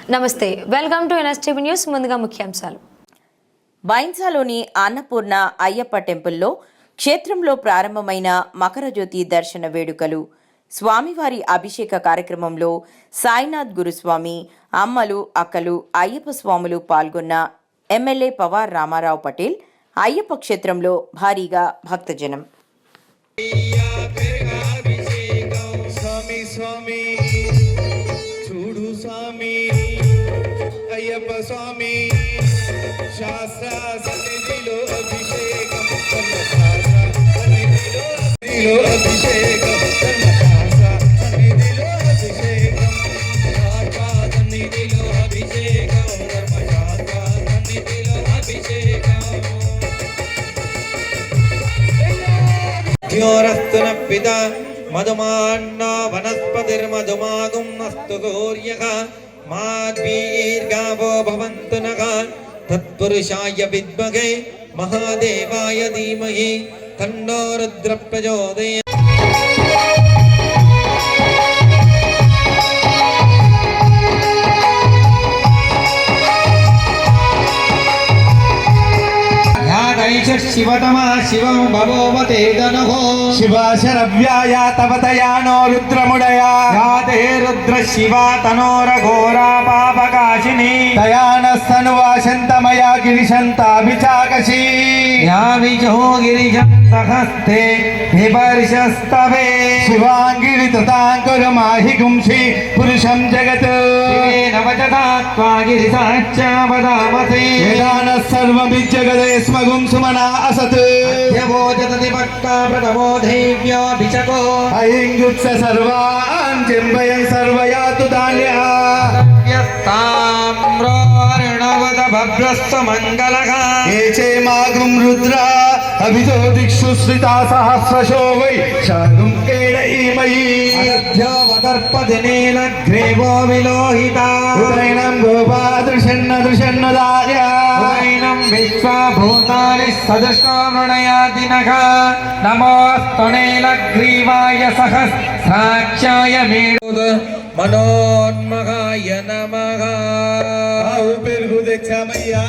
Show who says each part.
Speaker 1: నమస్తే, welcome to NSTV news. ముందుగా ముఖ్యాంశాలు.
Speaker 2: బైన్సాలోని అన్నపూర్ణ అయ్యప్ప టెంపుల్లో క్షేత్రంలో ప్రారంభమైన మకర జ్యోతి దర్శన వేడుకలు. స్వామివారి అభిషేక కార్యక్రమంలో సాయినాథ్ గురుస్వామి, అమ్మలు, అక్కలు, అయ్యప్ప స్వాములు పాల్గొన్న ఎమ్మెల్యే పవార్ రామారావు పటేల్ అయ్యప్ప క్షేత్రంలో భారీగా భక్తజనం.
Speaker 3: అయ్యప్ప స్వామి శాస్త్ర సన్నిధిలో అభిషేకం అభిషేకం సన్నిధిలో అభిషేకం సన్నిధిలో అభిషేకం ధర్మశాస్త్ర సన్నిధిలో అభిషేకం జ్యోరస్తున పిత మధుమాన్న వనస్పతిర్మధుమాగుం అస్తు సూర్యః మాద్వీర్గావో భవంతు నః తత్పురుషాయ విద్మహే మహాదేవాయ ధీమహి తన్నో రుద్ర ప్రచోదయాత్. శివతమా శివం భవోవతే ధనహో శివాశరవ్యాయా తవతయానో రుద్రముడయా యాదే రుద్ర శివా తనోర ఘోరా పాపకాశిని తయానస్తనువాశంతమయా గిరిశంతాభిచాకశీ యా విజో గిరిశంతహస్తే విపర్శస్తవే శివాంగిరి తతాంకురమాహి గుంసి పురుషం జగత్ నవజదాత్వా గిరిసాచ్యావదామసి వేదాన సర్వమిజ్జగదే స్మగుం సుమనా అసత్ అధ్యవోజతతి భక్తా ప్రథమో దేవ్యాభిషకో అయింగుత్స సర్వాన్ చింబయం సర్వయాతు ధాన్యః యస్తామ్రోర్ణవద భద్రస్త మంగళః ఏచే మాగుం రుద్ర అభిజో దిక్షు శ్రితా సహస్రశో వై శాగుం కేడైమయీ అధ్యవదర్పదినేన గ్రేవో విలోహితా ఉదైనం గోపాదృశన్న దృశన్నదార్య ఉదైనం విశ్వభూతాని సదృష్టో మృణయాదినః నమోస్తునేలగ్రీవాయ సహస్రాక్షాయ మేళుద్ మనోన్మహాయ నమః. పెరుగు తెచ్చామయ్యా